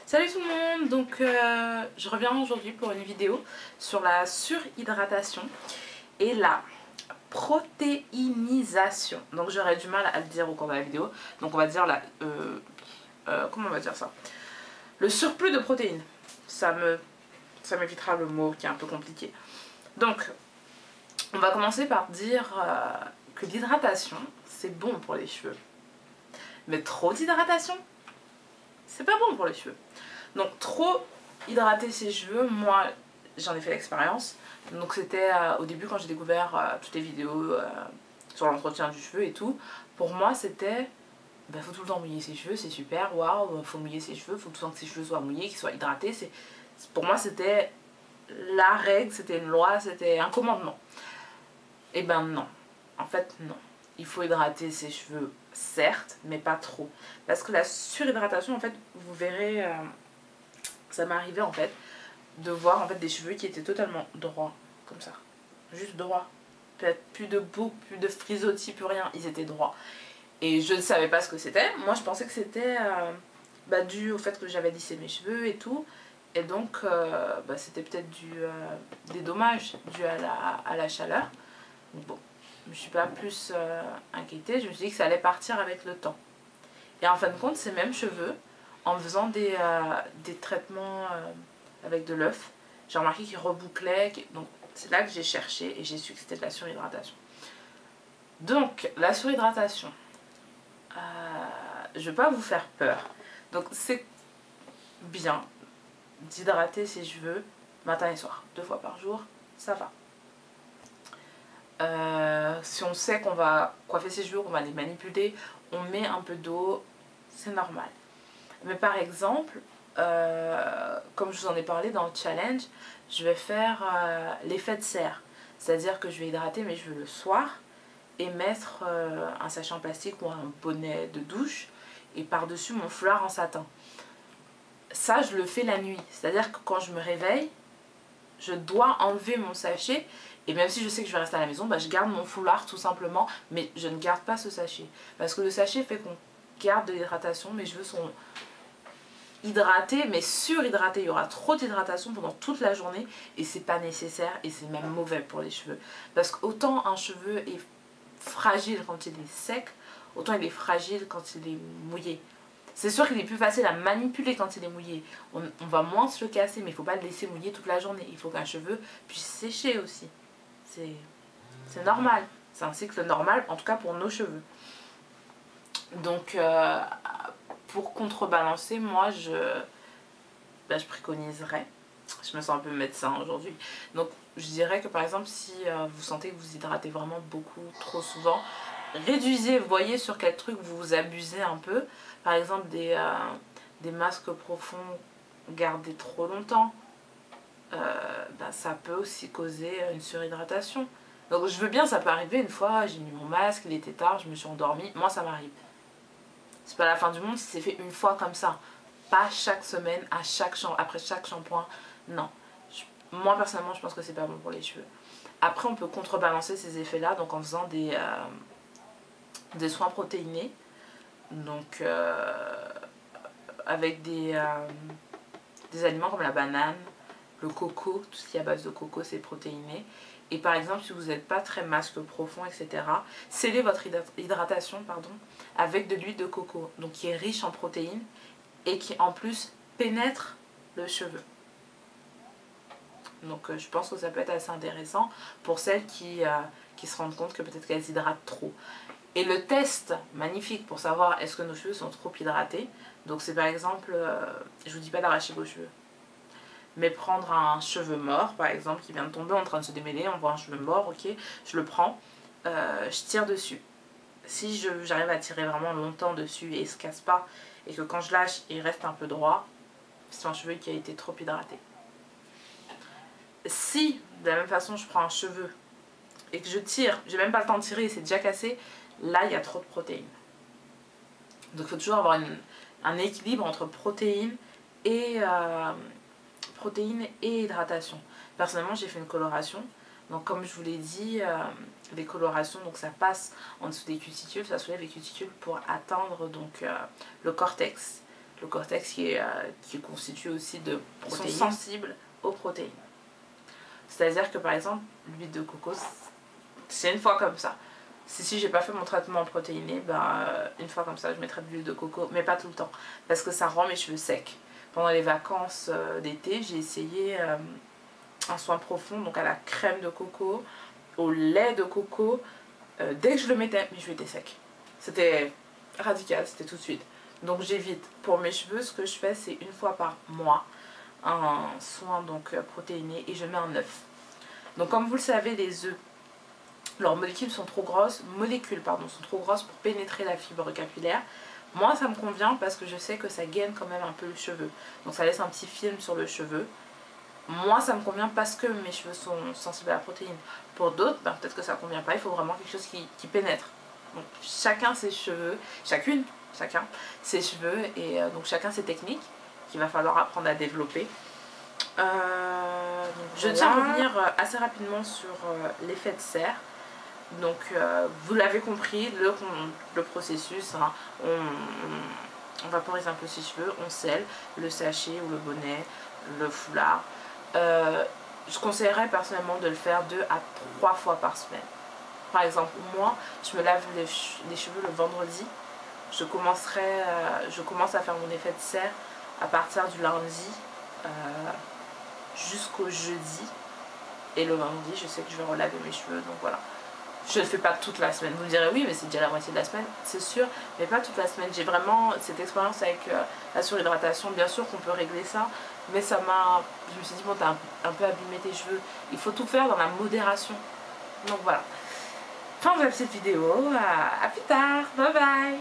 Salut tout le monde, donc je reviens aujourd'hui pour une vidéo sur la surhydratation et la protéinisation. Donc j'aurais du mal à le dire au cours de la vidéo, donc on va dire comment on va dire ça, le surplus de protéines. Ça m'évitera le mot qui est un peu compliqué. Donc on va commencer par dire que l'hydratation c'est bon pour les cheveux, mais trop d'hydratation c'est pas bon pour les cheveux. Donc trop hydrater ses cheveux, moi j'en ai fait l'expérience. Donc c'était au début quand j'ai découvert toutes les vidéos sur l'entretien du cheveu et tout. Pour moi c'était, faut tout le temps mouiller ses cheveux, c'est super, waouh, faut mouiller ses cheveux, faut tout le temps que ses cheveux soient mouillés, qu'ils soient hydratés. Pour moi c'était la règle, c'était une loi, c'était un commandement. Et ben non, en fait non. Il faut hydrater ses cheveux, certes, mais pas trop. Parce que la surhydratation, en fait, vous verrez, ça m'est arrivé en fait de voir en fait des cheveux qui étaient totalement droits, comme ça, juste droits, peut-être plus de boucles, plus de frisottis, plus rien, ils étaient droits. Et je ne savais pas ce que c'était. Moi je pensais que c'était dû au fait que j'avais lissé mes cheveux et tout, et donc c'était peut-être des dommages dus à la chaleur. Donc bon, je me suis pas plus inquiétée, je me suis dit que ça allait partir avec le temps. Et en fin de compte, ces mêmes cheveux, en faisant des traitements avec de l'œuf, j'ai remarqué qu'ils rebouclaient. Donc c'est là que j'ai cherché et j'ai su que c'était de la surhydratation. Donc la surhydratation, je ne vais pas vous faire peur. Donc c'est bien d'hydrater ses cheveux matin et soir, 2 fois par jour, ça va. Si on sait qu'on va coiffer ses cheveux, qu'on va les manipuler, on met un peu d'eau, c'est normal. Mais par exemple, comme je vous en ai parlé dans le challenge, je vais faire l'effet de serre. C'est-à-dire que je vais hydrater mes cheveux le soir et mettre un sachet en plastique ou un bonnet de douche et par-dessus mon foulard en satin. Ça, je le fais la nuit. C'est-à-dire que quand je me réveille, je dois enlever mon sachet. Et même si je sais que je vais rester à la maison, je garde mon foulard tout simplement. Mais je ne garde pas ce sachet. Parce que le sachet fait qu'on garde de l'hydratation. Mes cheveux sont hydratés, mais surhydratés. Il y aura trop d'hydratation pendant toute la journée. Et c'est pas nécessaire. Et c'est même mauvais pour les cheveux. Parce qu'autant un cheveu est fragile quand il est sec, autant il est fragile quand il est mouillé. C'est sûr qu'il est plus facile à manipuler quand il est mouillé. On va moins se le casser, mais il ne faut pas le laisser mouiller toute la journée. Il faut qu'un cheveu puisse sécher aussi. C'est normal. C'est un cycle normal, en tout cas pour nos cheveux. Donc, pour contrebalancer, moi, je préconiserais. Je me sens un peu médecin aujourd'hui. Donc, je dirais que par exemple, si vous sentez que vous hydratez vraiment beaucoup, trop souvent, réduisez, voyez sur quel truc vous abusez un peu. Par exemple, des masques profonds gardés trop longtemps, ça peut aussi causer une surhydratation. Donc je veux bien, ça peut arriver une fois, j'ai mis mon masque, il était tard, je me suis endormie, moi ça m'arrive. C'est pas la fin du monde si c'est fait une fois comme ça. Pas chaque semaine, après chaque shampoing, non. Moi personnellement je pense que c'est pas bon pour les cheveux. Après on peut contrebalancer ces effets là donc en faisant des soins protéinés, donc avec des aliments comme la banane, le coco, tout ce qui est à base de coco c'est protéiné. Et par exemple si vous n'êtes pas très masque profond etc, scellez votre hydratation avec de l'huile de coco, donc qui est riche en protéines et qui en plus pénètre le cheveu. Donc je pense que ça peut être assez intéressant pour celles qui se rendent compte que peut-être qu'elles hydratent trop. Et le test magnifique pour savoir est-ce que nos cheveux sont trop hydratés, donc c'est par exemple, je vous dis pas d'arracher vos cheveux, mais prendre un cheveu mort par exemple qui vient de tomber en train de se démêler, on voit un cheveu mort, ok, je le prends, je tire dessus. Si j'arrive à tirer vraiment longtemps dessus et il se casse pas, et que quand je lâche il reste un peu droit, c'est un cheveu qui a été trop hydraté. Si de la même façon je prends un cheveu et que je tire, j'ai même pas le temps de tirer, c'est déjà cassé, là il y a trop de protéines. Donc il faut toujours avoir un équilibre entre protéines et hydratation. Personnellement j'ai fait une coloration, donc comme je vous l'ai dit, les colorations, donc ça passe en dessous des cuticules, ça soulève les cuticules pour atteindre donc le cortex Le cortex qui est constitué aussi de protéines. Ils sont sensibles aux protéines. C'est-à-dire que par exemple, l'huile de coco, c'est une fois comme ça. Si j'ai pas fait mon traitement protéiné, une fois comme ça, je mettrai de l'huile de coco, mais pas tout le temps, parce que ça rend mes cheveux secs. Pendant les vacances d'été, j'ai essayé un soin profond, donc à la crème de coco, au lait de coco. Dès que je le mettais, mes cheveux étaient secs. C'était radical, c'était tout de suite. Donc j'évite. Pour mes cheveux, ce que je fais, c'est une fois par mois un soin donc protéiné et je mets un œuf. Donc comme vous le savez, les œufs, leurs molécules sont trop grosses, sont trop grosses pour pénétrer la fibre capillaire. Moi ça me convient parce que je sais que ça gaine quand même un peu le cheveu. Donc ça laisse un petit film sur le cheveu. Moi ça me convient parce que mes cheveux sont sensibles à la protéine. Pour d'autres, peut-être que ça ne convient pas, il faut vraiment quelque chose qui pénètre. Donc chacun ses cheveux, chacun ses cheveux et donc chacun ses techniques qu'il va falloir apprendre à développer. Je tiens à revenir assez rapidement sur l'effet de serre. Donc vous l'avez compris, le processus, hein, on vaporise un peu ses cheveux, on scelle le sachet ou le bonnet, le foulard. Je conseillerais personnellement de le faire 2 à 3 fois par semaine. Par exemple, moi, je me lave les cheveux le vendredi. Je commence à faire mon effet de serre à partir du lundi jusqu'au jeudi. Et le vendredi, je sais que je vais relaver mes cheveux, donc voilà. Je ne le fais pas toute la semaine. Vous me direz oui, mais c'est déjà la moitié de la semaine, c'est sûr, mais pas toute la semaine. J'ai vraiment cette expérience avec la surhydratation. Bien sûr qu'on peut régler ça, mais je me suis dit, bon, t'as un peu abîmé tes cheveux. Il faut tout faire dans la modération. Donc voilà. Fin de cette vidéo. À plus tard. Bye bye.